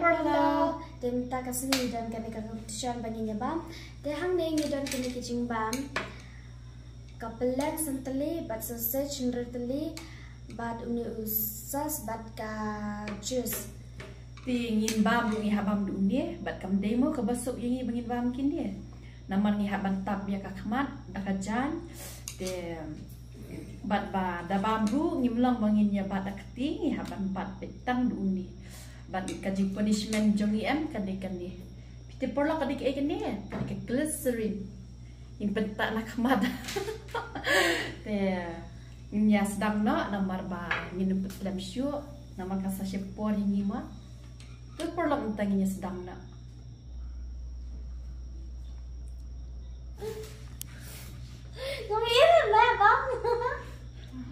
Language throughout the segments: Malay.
perla dem ta kasni dan kami conclusion bagi nyabam de hang ne ngi don kini kicing bam kapelan sentali bat sausage nretali bat uni usas bat ka juice ngin bam ngi habam dunia bat kam demo ke besok yang bangin bam kin dia naman ngi haban tab ya kakmat dakajan de bat ba da bambu ngi mlang bangin ya bat akti ngi haban bat petang dunia bat kaji punishment jongi em kadik piti porla kadik kadik glycerin yang bentak nak mat te nya sedang nak namar ba ngi nepet lam syu namar kasa sepor yang ma tu porla mentanginya sedang nak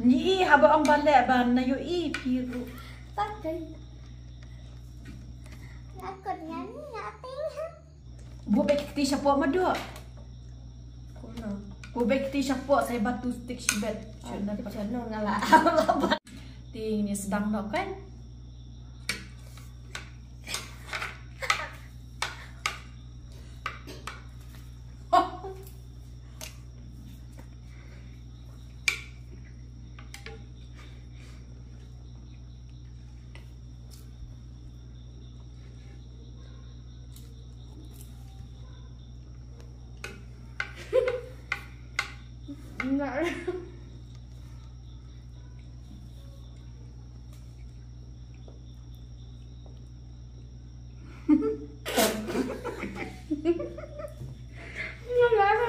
ni haba ang balek ban na yo piru pakai takut nyanyi ngapain bu baik ti siapa madu kuno bu baik ti siapa saya batu stick sibet channel ngala ti ni sedang nak kan enggak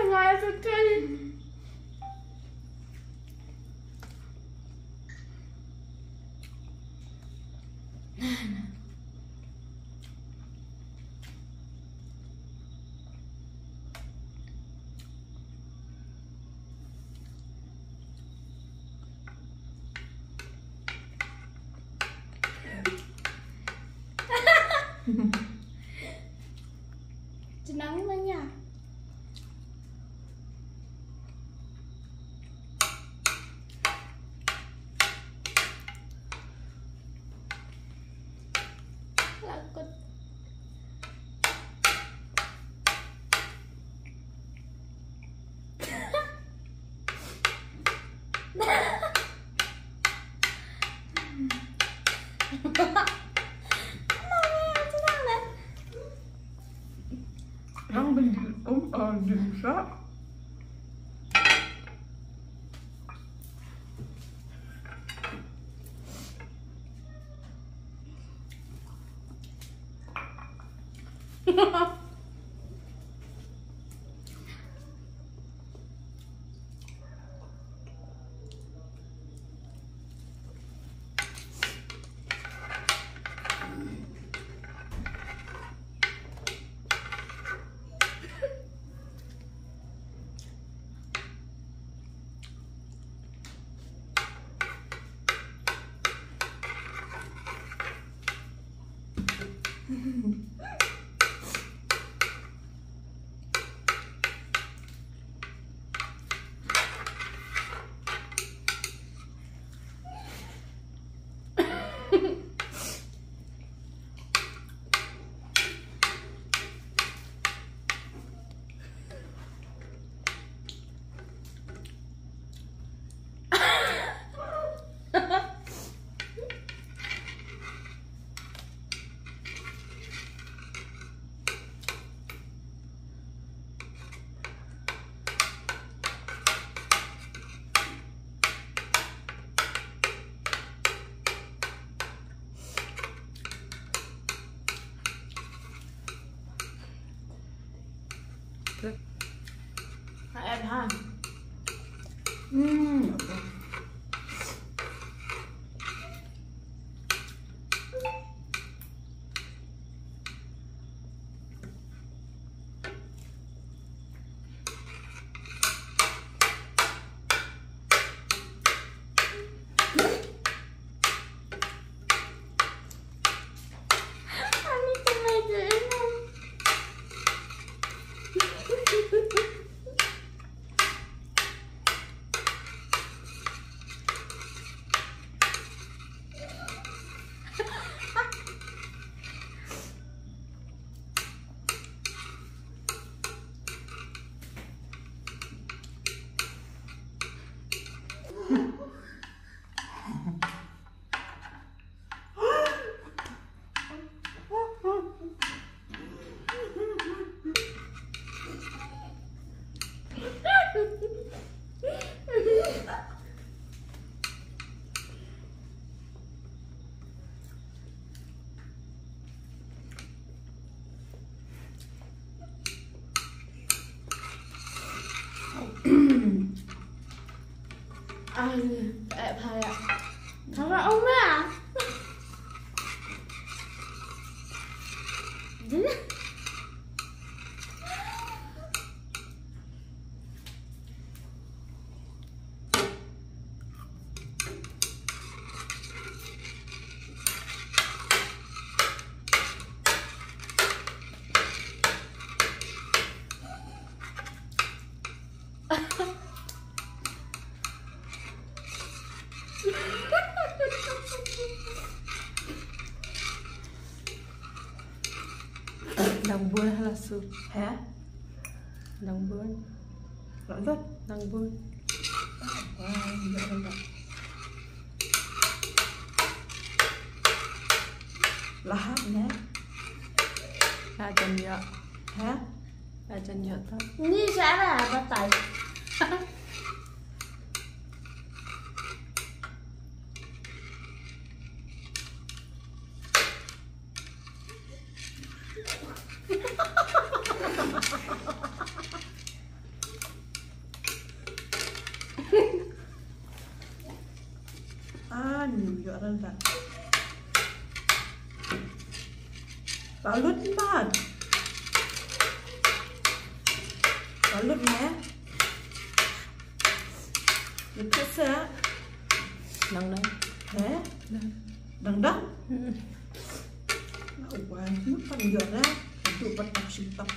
enggak sekali jenangnya banyak lakut yang bener bisa em ha Đang buồn hay là su? Hả? Đang buồn. Rõ rất. Đang buồn. Wow, rõ rất. Lahap nhé. Là chân nhựa. Hả? Là chân nhựa thôi. Ni giá là bắt tay. Nhựa lên vậy. Balut banget. Balut ya. Itu saya. Nang. Hả? Đằng đó. Wah, nó phần nhựa ra. Tụ bắt tập xịt tập.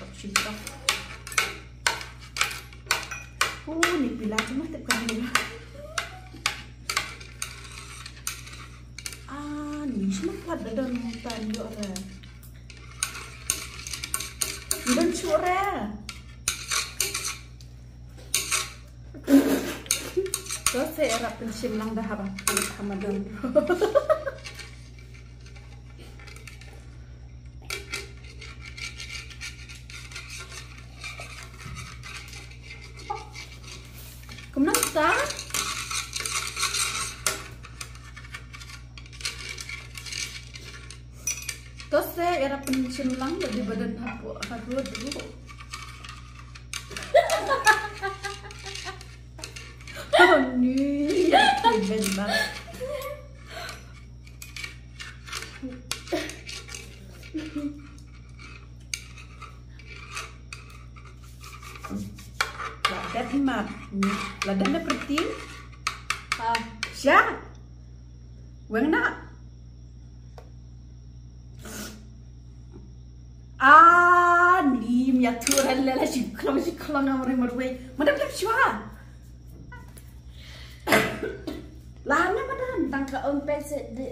Ini pila cuma tekan ni. Ni semua pada dalam hutan juga. Dan suara. Terus saya harap pensim lang dah harap Ramadan. Kenapa? Terus saya era pensiun lang dari badan aku dulu. Oh nih, keren banget. Ladat mat, ladat na perti. Siya, wang na. Ni miniatura lala siklam namre marwe. Madam tak siya. Lahana madam. Tangka om pese de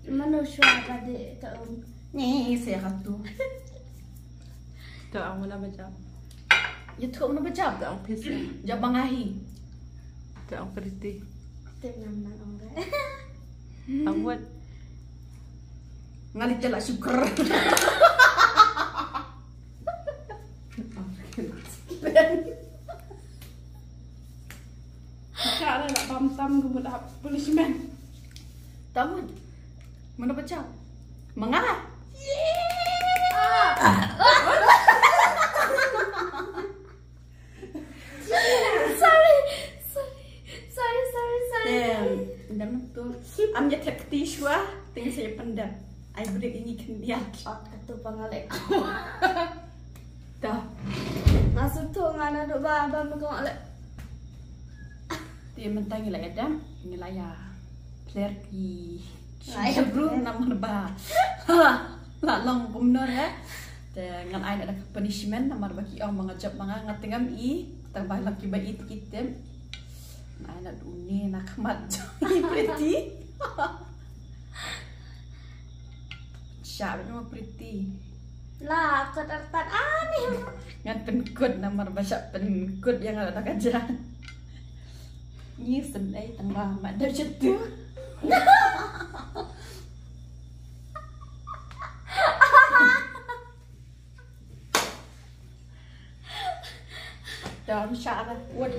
manusia pada ka om. Ni saya katu. Tak ang mana baca. Ya tu mana baca tak ang pese. Jabang ahi. Tak ang periti. Tenang om ga. Awat. Ngalit jala syukur. Cara nak pam-pam kemudian polismen. Tahu mana baca? Mengarah. Sorry. Pendam tu. Amnya tekti shua, tinggal saya pendam. I break ini kendian. Itu pangalek. Dah. Masuk tu ngana duk ba kau alek. Dia mentang nilai Adam, nilai ya. Player ki. Ay, bro nama ba. Lah long benar ya. Dengan ai ada punishment nama bagi orang mengajak mga ngatingam i, tambah lagi baik kita. Ai nak uni nak mat. Pretty. Siapa nama pretty? Lah, kedartan aneh. Ngan penkut nama baca penkut yang ada kajian. Ni senai tengah mak dah cetu. Dalam syarat buat.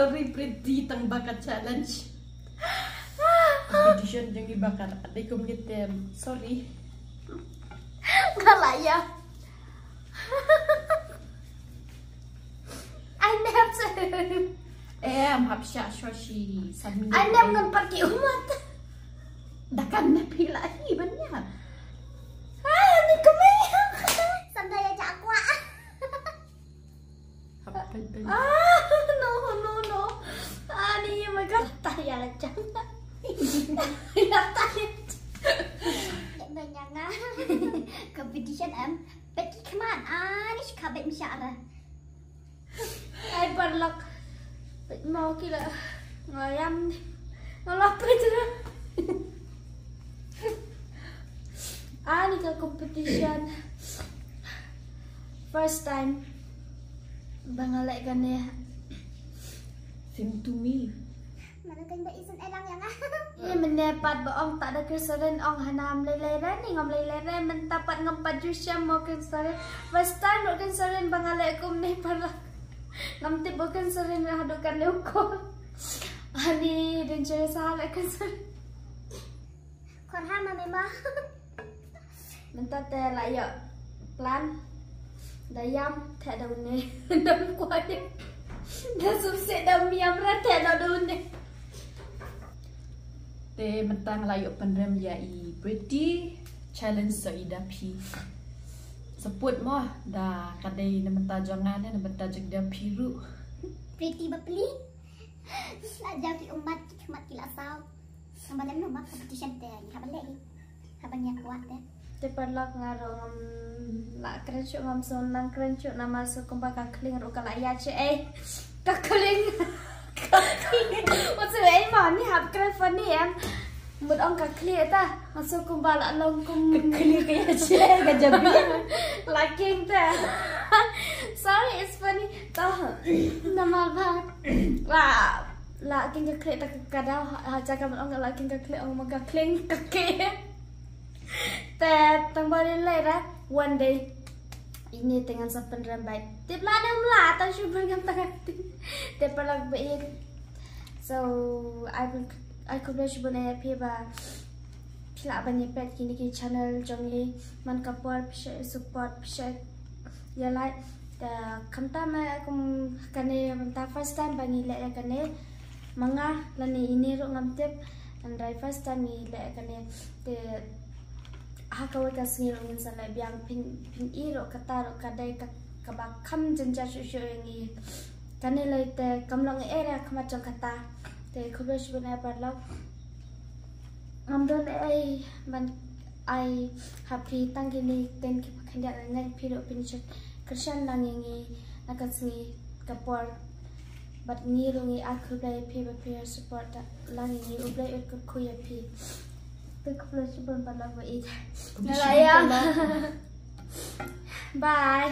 sorry pretty tang bakat challenge. Competition yang dibakar. Adik kumlitem. Sorry. Kalah ya. I never. Hapsya shoshi. I never pergi umat. Dakan napila banyak. Ni kemayang. Santai aja aku. No. Ani my god. Taya aja. Banyak competition Betty come on. Ni kabet misyara. Ay barlak. Mau kila ngayam ngalapit na. Ani ka competition. First time bangalay gani. Same to me. Mana kan isun erang yang Ini menepat baong tak ada keseran ong hanam leleran ni ngam leleran mentapat ngampat jusya mau keseran. First time mau keseran bangalay ko ni para ngam tip bukan keseran hadukan leuko. Ani dan cara salah keseran. Kon hama memang. Mentat layak plan dayam tak ada ni dam kuat. Dah susah dam miam rata ada ni. Te mentang layuk pendem yai pretty challenge sa idapi. Sebut moh dah kadai nementa jangan na nementa jeg dia piru. Pretty bapli. Nak jadi umat umat kila saw. Sama dalam rumah competition teh. Haban lagi. Haban yang kuat teh. Te perlak ngaro ngam la kerencuk ngam sonang kerencuk nama so kumbaka kling ro kala ya che ka kling. What's the name? Ni hab keren funny một ông cà khlia ta mà sao cùng bà lại lông cùng khlia cái gì cái jabi liking ta sorry it's funny tao nama ba là kinh cái khlia ta cả đau họ cha cả một ông lại kinh cái khlia ông mà cà khling cà kiaแต่ตั้งบริเลยนะ one day ini dengan sepenuh baik tip lah ada mula atau cuma dengan tangan tip pelang baik so I could be able to pay by pila banyak pet kini ki channel jongli man kapor share support share ya like the kamta ma akum kane kamta first time bangi le kane manga lani ini ro ngamtep and I first time ni le kane te hakawe ka singir ngin sala biang pin iro kata ro kadai ka ba kham jenja shu ngi kane le te kamlong era khamat jong kata te khobes bana parla amdon ai happy tangini ten ki khanda ngai phiro pinchet krishan langi nakasni kapor but ni rungi akhubai phi ba phi support langi ublai ek khoya phi te khobes ban parla ba it bye